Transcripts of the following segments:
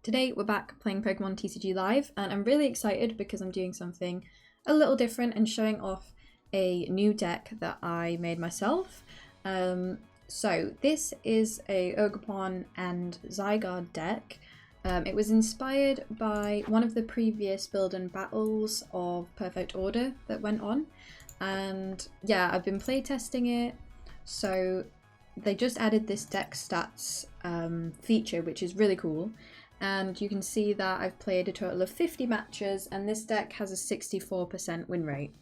Today we're back playing Pokemon TCG Live, and I'm really excited because I'm doing something a little different and showing off a new deck that I made myself. So this is a Ogerpon and Zygarde deck. It was inspired by one of the previous build and battles of Perfect Order that went on, and yeah, I've been playtesting it. So they just added this deck stats feature, which is really cool. And you can see that I've played a total of 50 matches, and this deck has a 64% win rate.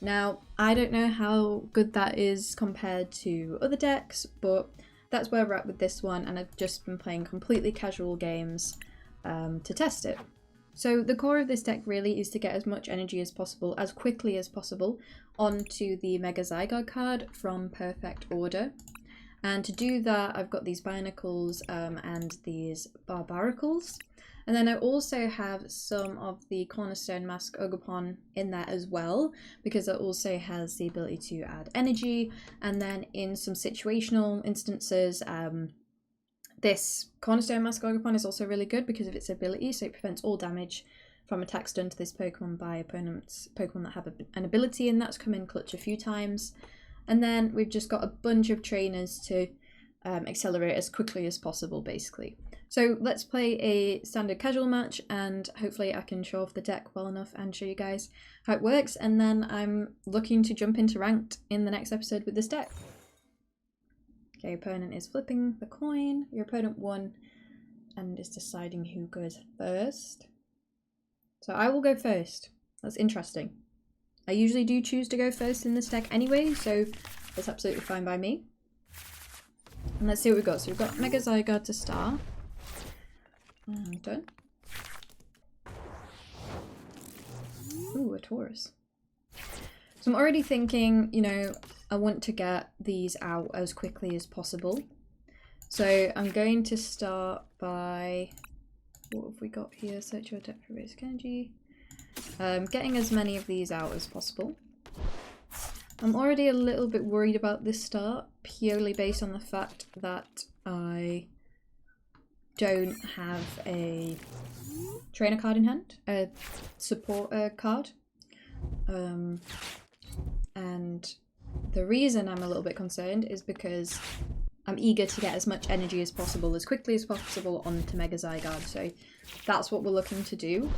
Now, I don't know how good that is compared to other decks, but that's where we're at with this one, and I've just been playing completely casual games to test it. So the core of this deck really is to get as much energy as possible, as quickly as possible, onto the Mega Zygarde card from Perfect Order. And to do that, I've got these Binacles and these Barbaricles. And then I also have some of the Cornerstone Mask Ogerpon in there as well, because it also has the ability to add energy. And then in some situational instances, this Cornerstone Mask Ogerpon is also really good because of its ability, so it prevents all damage from attacks done to this Pokemon by opponents, Pokemon that have an ability, and that's come in clutch a few times. And then we've just got a bunch of trainers to accelerate as quickly as possible, basically. So let's play a standard casual match, and hopefully I can show off the deck well enough and show you guys how it works. And then I'm looking to jump into ranked in the next episode with this deck. Okay, opponent is flipping the coin. Your opponent won and is deciding who goes first. So I will go first. That's interesting. I usually do choose to go first in this deck anyway, so that's absolutely fine by me. And let's see what we've got. So we've got Mega Zygarde to start. And done. Ooh, a Taurus. So I'm already thinking, you know, I want to get these out as quickly as possible. So I'm going to start by... what have we got here? Search your deck for basic energy. Getting as many of these out as possible. I'm already a little bit worried about this start, purely based on the fact that I don't have a trainer card in hand, a supporter card. And the reason I'm a little bit concerned is because I'm eager to get as much energy as possible, as quickly as possible onto Mega Zygarde, so that's what we're looking to do.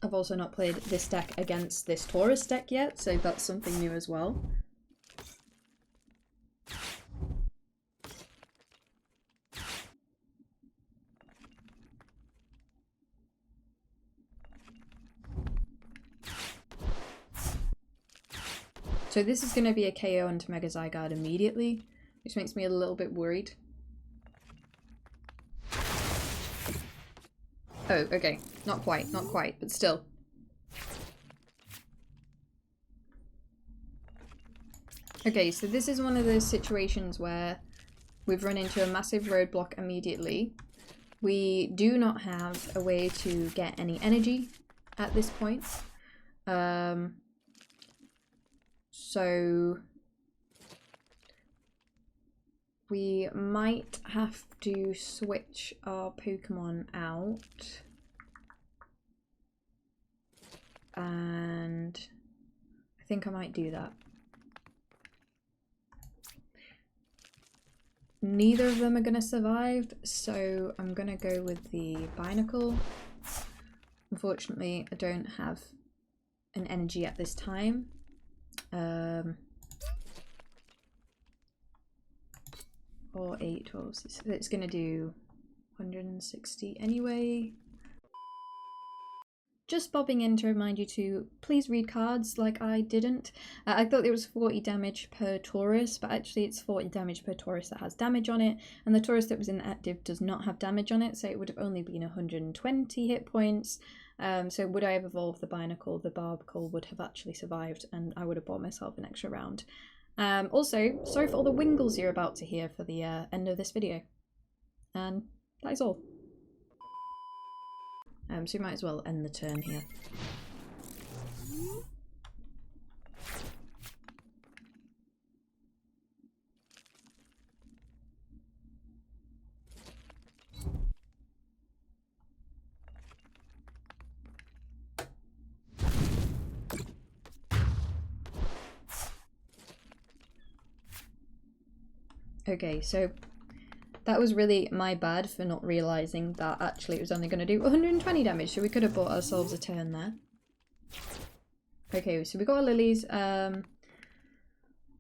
I've also not played this deck against this Taurus deck yet, so that's something new as well. So this is going to be a KO onto Mega Zygarde immediately, which makes me a little bit worried. Oh, okay. Not quite, but still. Okay, so this is one of those situations where we've run into a massive roadblock immediately. We do not have a way to get any energy at this point. So we might have to switch our Pokemon out. And I think I might do that. Neither of them are going to survive, so I'm going to go with the Binacle. Unfortunately, I don't have an energy at this time. Or 8, 12, so it's going to do 160 anyway. Just bobbing in to remind you to please read cards like I didn't. I thought it was 40 damage per Taurus, but actually it's 40 damage per Taurus that has damage on it, and the Taurus that was inactive does not have damage on it, so it would have only been 120 hit points. So would I have evolved the Binacle, the Barbicle would have actually survived, and I would have bought myself an extra round. Also, sorry for all the wingles you're about to hear for the end of this video. And that is all. So we might as well end the turn here. Okay, so that was really my bad for not realising that actually it was only going to do 120 damage, so we could have bought ourselves a turn there. Okay, so we got our lilies.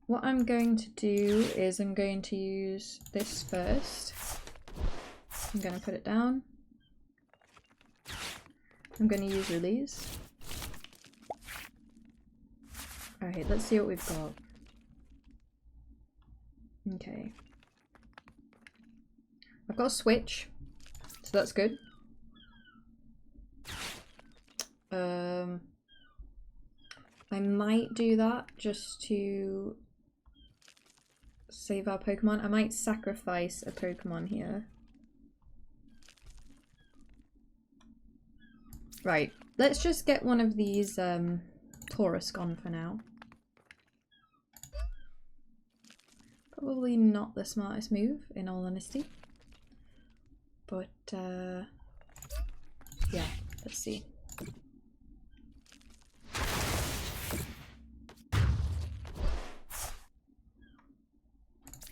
What I'm going to do is I'm going to use this first. I'm going to put it down. I'm going to use lilies. Alright, let's see what we've got. Okay. I've got a switch, so that's good. I might do that just to save our Pokemon. I might sacrifice a Pokemon here. Right, let's just get one of these Taurus gone for now. Probably not the smartest move, in all honesty. But, yeah, let's see.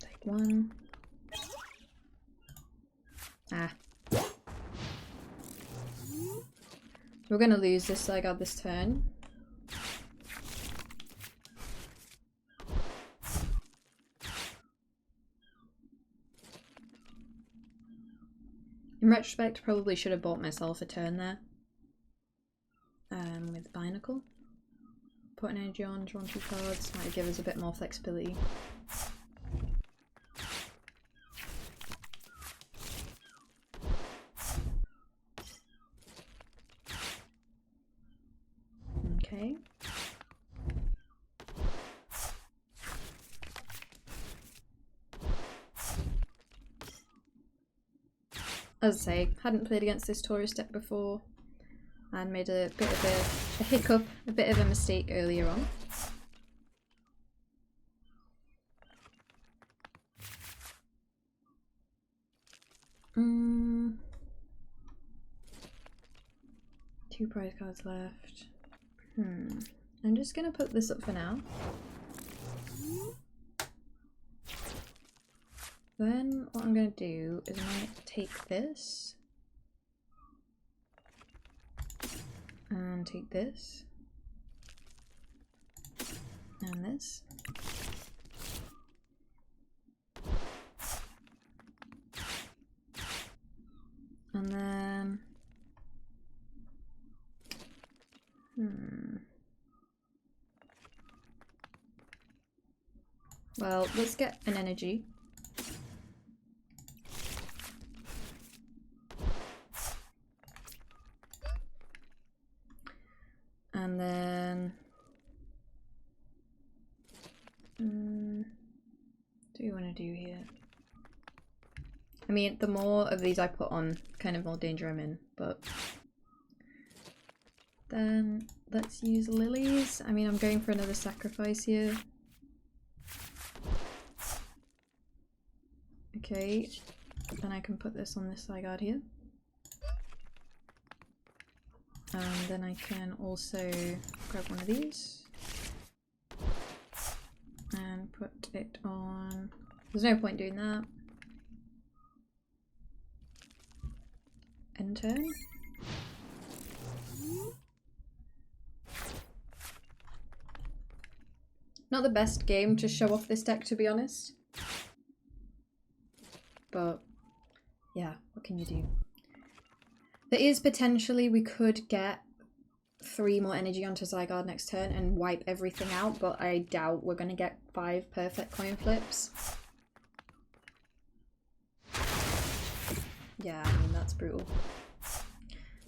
Take one. Ah. We're gonna lose this Zygarde this turn. In retrospect, probably should have bought myself a turn there. With Binacle. Put an energy on, drawn 2 cards, might give us a bit more flexibility. Okay. As I say, hadn't played against this Taurus deck before and made a bit of a hiccup, a bit of a mistake earlier on. Two prize cards left. I'm just gonna put this up for now. Then what I'm gonna do is I might take this and take this and this. And then well, let's get an energy. And then what do you want to do here? I mean, the more of these I put on, kind of more danger I'm in, but then let's use lilies. I mean, I'm going for another sacrifice here. Okay, then I can put this on this Zygarde here. And then I can also grab one of these and put it on. There's no point doing that. End turn. Not the best game to show off this deck, to be honest. But yeah, what can you do? There is potentially we could get 3 more energy onto Zygarde next turn and wipe everything out, but I doubt we're going to get 5 perfect coin flips. Yeah, I mean, that's brutal.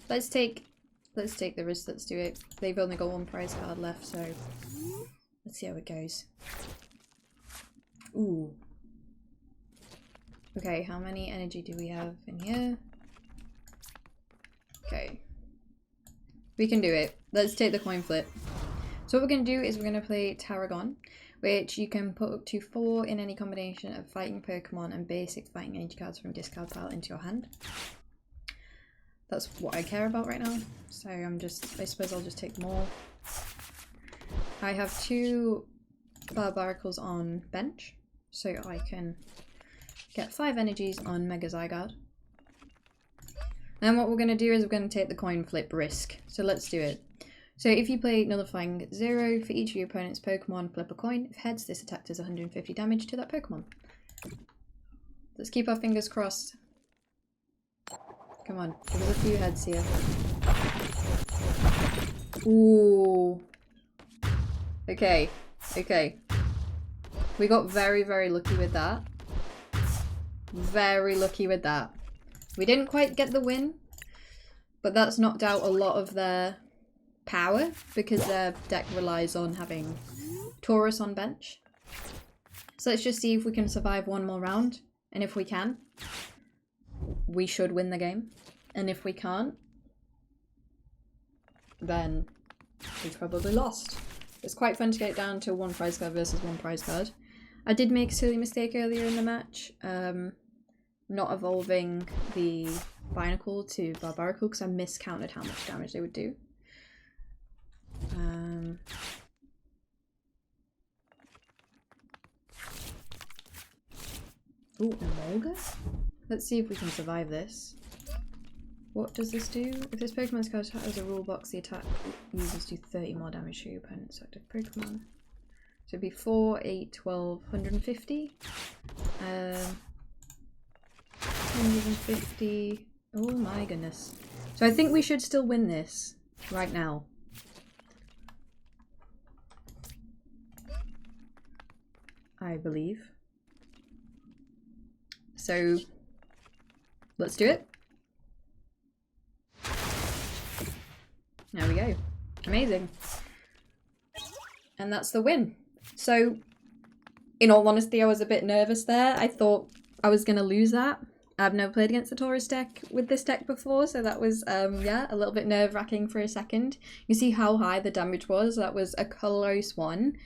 Let's take the risk, let's do it. They've only got 1 prize card left, so let's see how it goes. Ooh. Okay, how many energy do we have in here? Okay. We can do it. Let's take the coin flip. So what we're going to do is we're going to play Tarragon, which you can put up to 4 in any combination of fighting Pokemon and basic fighting energy cards from discard pile into your hand. That's what I care about right now. So I suppose I'll just take more. I have 2 Barbaricles on bench, so I can get 5 energies on Mega Zygarde. And what we're going to do is we're going to take the coin flip risk. So let's do it. So if you play nullifying 0 for each of your opponent's Pokemon, flip a coin. If heads, this attack does 150 damage to that Pokemon. Let's keep our fingers crossed. Come on, give us a few heads here. Ooh. Okay, okay. We got very, very lucky with that. Very lucky with that. We didn't quite get the win, but that's knocked out a lot of their power because their deck relies on having Taurus on bench. So let's just see if we can survive one more round, and if we can, we should win the game. And if we can't, then we've probably lost. It's quite fun to get down to 1 prize card versus 1 prize card. I did make a silly mistake earlier in the match, not evolving the Binacle to Barbaracle because I miscounted how much damage they would do. Ooh, Emolga? Let's see if we can survive this. What does this do? If this Pokemon's card has a rule box, the attack uses do 30 more damage to your opponent's active Pokemon. So it'd be 4, 8, 12, 150. 150. Oh my goodness. So I think we should still win this right now. I believe. So let's do it. There we go. Amazing. And that's the win. So, in all honesty, I was a bit nervous there. I thought I was going to lose that. I've never played against the Taurus deck with this deck before, so that was, yeah, a little bit nerve-wracking for a second. You see how high the damage was? That was a close one.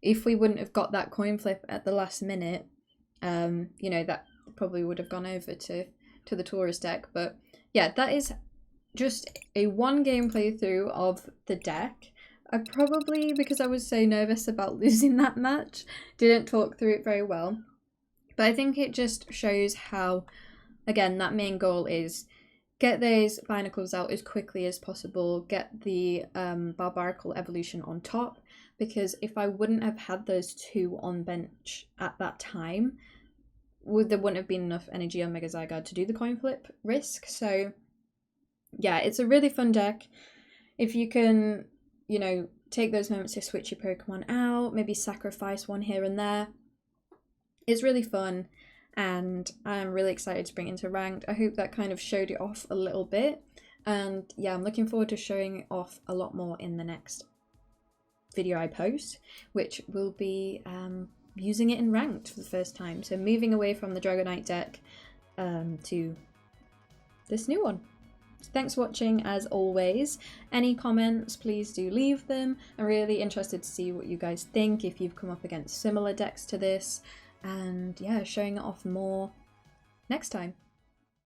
If we wouldn't have got that coin flip at the last minute, you know, that probably would have gone over to the Taurus deck. But, yeah, that is just a 1-game playthrough of the deck. I probably, because I was so nervous about losing that match, didn't talk through it very well. But I think it just shows how, again, that main goal is get those Binacles out as quickly as possible, get the Barbaracle evolution on top, because if I wouldn't have had those 2 on bench at that time, there wouldn't have been enough energy on Mega Zygarde to do the coin flip risk. So yeah, it's a really fun deck. If you can, you know, take those moments to switch your Pokemon out, maybe sacrifice one here and there. It's really fun, and I'm really excited to bring it into ranked. I hope that kind of showed it off a little bit, and yeah, I'm looking forward to showing it off a lot more in the next video I post, which will be using it in ranked for the first time. So moving away from the Dragonite deck to this new one. Thanks for watching as always. Any comments, please do leave them. I'm really interested to see what you guys think, if you've come up against similar decks to this, and yeah, showing it off more next time.